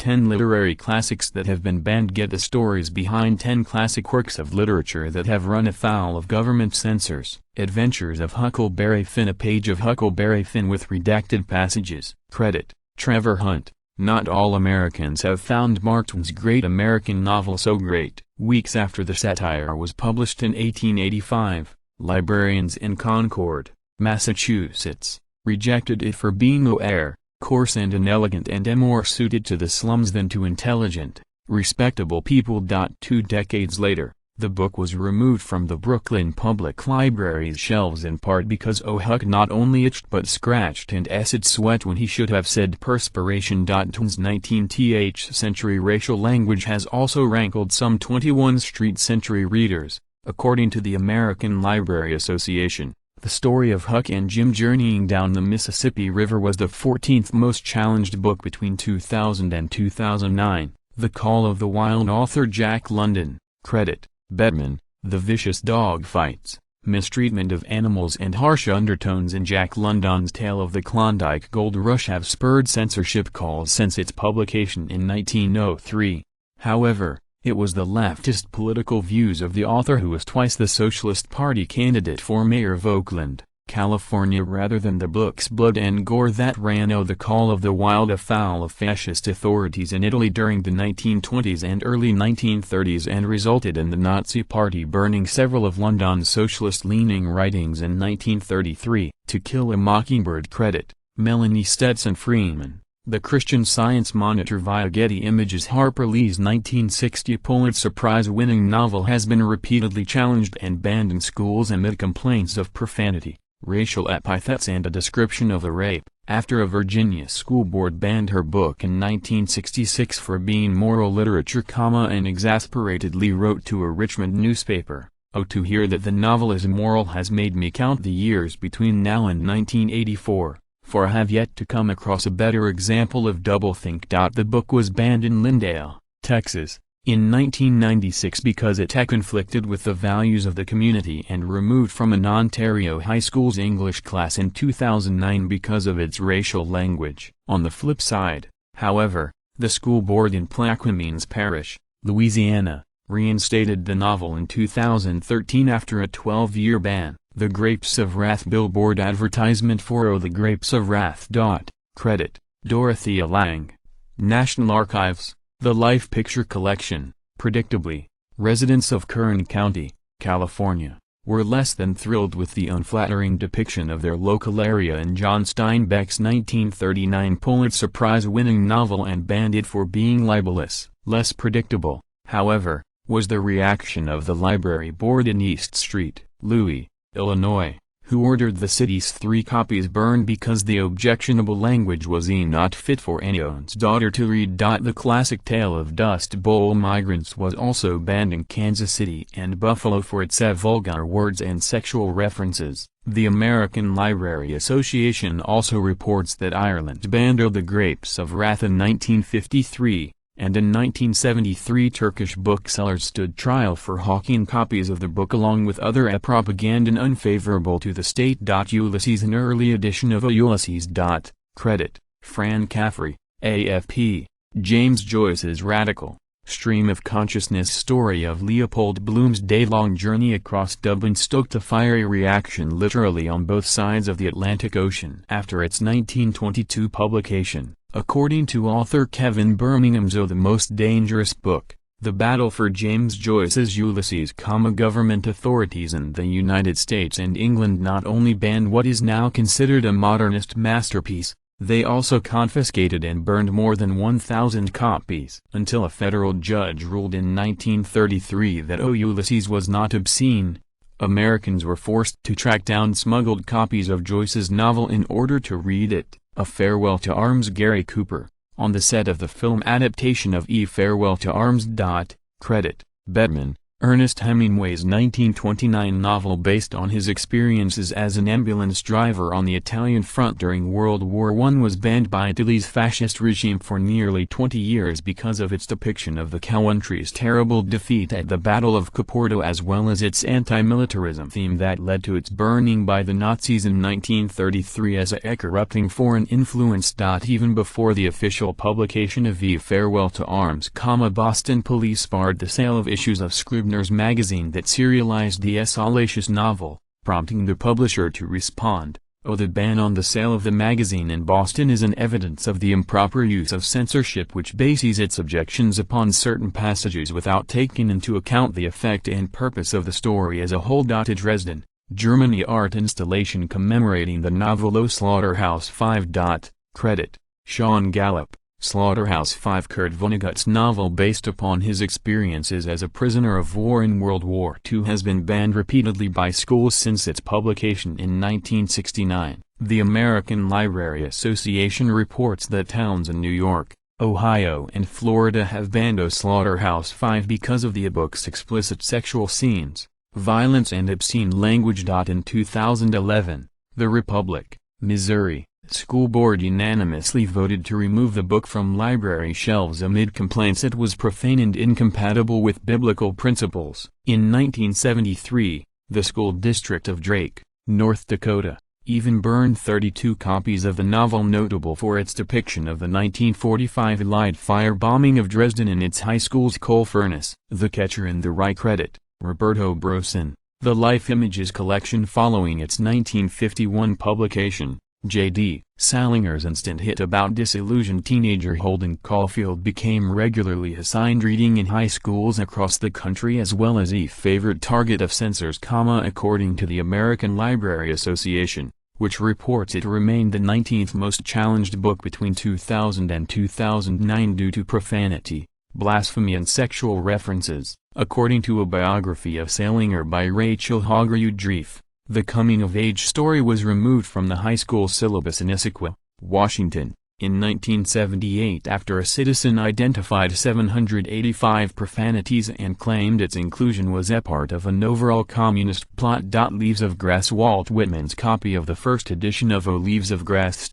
10 literary classics that have been banned. Get the stories behind 10 classic works of literature that have run afoul of government censors. Adventures of Huckleberry Finn. A page of Huckleberry Finn with redacted passages. Credit, Trevor Hunt. Not all Americans have found Mark Twain's great American novel so great. Weeks after the satire was published in 1885, librarians in Concord, Massachusetts, rejected it for being au-air, coarse and inelegant, and more suited to the slums than to intelligent, respectable people. 2 decades later, the book was removed from the Brooklyn Public Library's shelves in part because Huck not only itched but scratched and acid sweat when he should have said perspiration. Twain's 19th century racial language has also rankled some 21st century readers. According to the American Library Association, the story of Huck and Jim journeying down the Mississippi River was the 14th most challenged book between 2000 and 2009. The Call of the Wild. Author Jack London. Credit, Bedman. The vicious dog fights, mistreatment of animals and harsh undertones in Jack London's tale of the Klondike Gold Rush have spurred censorship calls since its publication in 1903. However, it was the leftist political views of the author, who was twice the Socialist Party candidate for mayor of Oakland, California, rather than the book's blood and gore, that ran The Call of the Wild afoul of fascist authorities in Italy during the 1920s and early 1930s and resulted in the Nazi Party burning several of London's socialist-leaning writings in 1933. To Kill a Mockingbird. Credit, Melanie Stetson Freeman. The Christian Science Monitor via Getty Images. Harper Lee's 1960 Pulitzer Prize-winning novel has been repeatedly challenged and banned in schools amid complaints of profanity, racial epithets, and a description of a rape, after a Virginia school board banned her book in 1966 for being moral literature, and exasperatedly wrote to a Richmond newspaper, "Oh, to hear that the novel is immoral has made me count the years between now and 1984. For I have yet to come across a better example of doublethink." The book was banned in Lindale, Texas, in 1996 because it conflicted with the values of the community, and removed from an Ontario high school's English class in 2009 because of its racial language. On the flip side, however, the school board in Plaquemines Parish, Louisiana, reinstated the novel in 2013 after a 12-year ban. The Grapes of Wrath billboard advertisement for The Grapes of Wrath. Credit, Dorothea Lange. National Archives. The Life Picture Collection. Predictably, residents of Kern County, California, were less than thrilled with the unflattering depiction of their local area in John Steinbeck's 1939 Pulitzer Prize-winning novel and banned it for being libelous. Less predictable, however, was the reaction of the library board in East Street, Louis, Illinois, who ordered the city's 3 copies burned because the objectionable language was not fit for anyone's daughter to read. The classic tale of Dust Bowl migrants was also banned in Kansas City and Buffalo for its vulgar words and sexual references. The American Library Association also reports that Ireland banned The Grapes of Wrath in 1953. And in 1973 Turkish booksellers stood trial for hawking copies of the book along with other propaganda unfavorable to the state. Ulysses. An early edition of Ulysses. Credit, Fran Caffrey, AFP. James Joyce's radical, stream of consciousness story of Leopold Bloom's day-long journey across Dublin stoked a fiery reaction literally on both sides of the Atlantic Ocean after its 1922 publication. According to author Kevin Birmingham's The Most Dangerous Book, The Battle for James Joyce's Ulysses, government authorities in the United States and England not only banned what is now considered a modernist masterpiece, they also confiscated and burned more than 1,000 copies. Until a federal judge ruled in 1933 that Ulysses was not obscene, Americans were forced to track down smuggled copies of Joyce's novel in order to read it. A Farewell to Arms. Gary Cooper, on the set of the film adaptation of Farewell to Arms. Credit, Bedman. Ernest Hemingway's 1929 novel based on his experiences as an ambulance driver on the Italian front during World War I was banned by Italy's fascist regime for nearly 20 years because of its depiction of the country's terrible defeat at the Battle of Caporto, as well as its anti-militarism theme that led to its burning by the Nazis in 1933 as a corrupting foreign influence. Even before the official publication of V Farewell to Arms, Boston police barred the sale of issues of Scribner's magazine that serialized the salacious novel, prompting the publisher to respond, "Oh, the ban on the sale of the magazine in Boston is an evidence of the improper use of censorship which bases its objections upon certain passages without taking into account the effect and purpose of the story as a whole." A Dresden, Germany art installation commemorating the novel O Slaughterhouse-Five. Credit, Sean Gallup. Slaughterhouse-Five, Kurt Vonnegut's novel based upon his experiences as a prisoner of war in World War II, has been banned repeatedly by schools since its publication in 1969. The American Library Association reports that towns in New York, Ohio and Florida have banned O Slaughterhouse-Five because of the book's explicit sexual scenes, violence and obscene language. In 2011, the Republic, Missouri, school board unanimously voted to remove the book from library shelves amid complaints it was profane and incompatible with biblical principles. In 1973, the school district of Drake, North Dakota, even burned 32 copies of the novel, notable for its depiction of the 1945 Allied firebombing of Dresden in its high school's coal furnace. The Catcher in the Rye. Credit, Roberto Brosin. The Life Images collection following its 1951 publication. J.D. Salinger's instant hit about disillusioned teenager Holden Caulfield became regularly assigned reading in high schools across the country, as well as a favorite target of censors, according to the American Library Association, which reports it remained the 19th most challenged book between 2000 and 2009 due to profanity, blasphemy and sexual references. According to a biography of Salinger by Rachel Hogger-Udreef, the coming-of-age story was removed from the high school syllabus in Issaquah, Washington, in 1978 after a citizen identified 785 profanities and claimed its inclusion was a part of an overall communist plot. Leaves of Grass. Walt Whitman's copy of the first edition of O Leaves of Grass.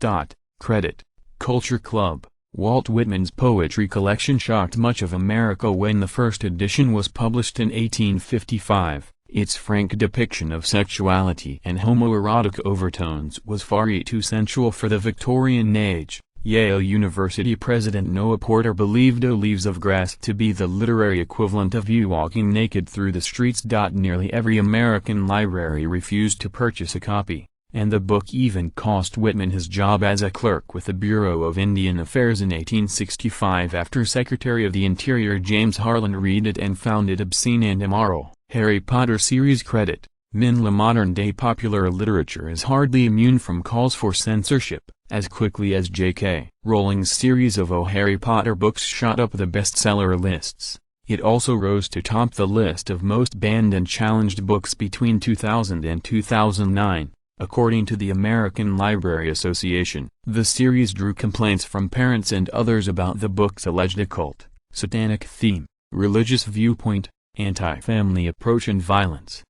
Credit, Culture Club. Walt Whitman's poetry collection shocked much of America when the first edition was published in 1855. Its frank depiction of sexuality and homoerotic overtones was far too sensual for the Victorian age. Yale University President Noah Porter believed O Leaves of Grass to be the literary equivalent of You Walking Naked Through the Streets. Nearly every American library refused to purchase a copy, and the book even cost Whitman his job as a clerk with the Bureau of Indian Affairs in 1865 after Secretary of the Interior James Harlan read it and found it obscene and immoral. Harry Potter series. Credit, Min. Modern-day popular literature is hardly immune from calls for censorship. As quickly as J.K. Rowling's series of Harry Potter books shot up the bestseller lists, it also rose to top the list of most banned and challenged books between 2000 and 2009. According to the American Library Association, the series drew complaints from parents and others about the book's alleged occult, satanic theme, religious viewpoint, anti-family approach and violence.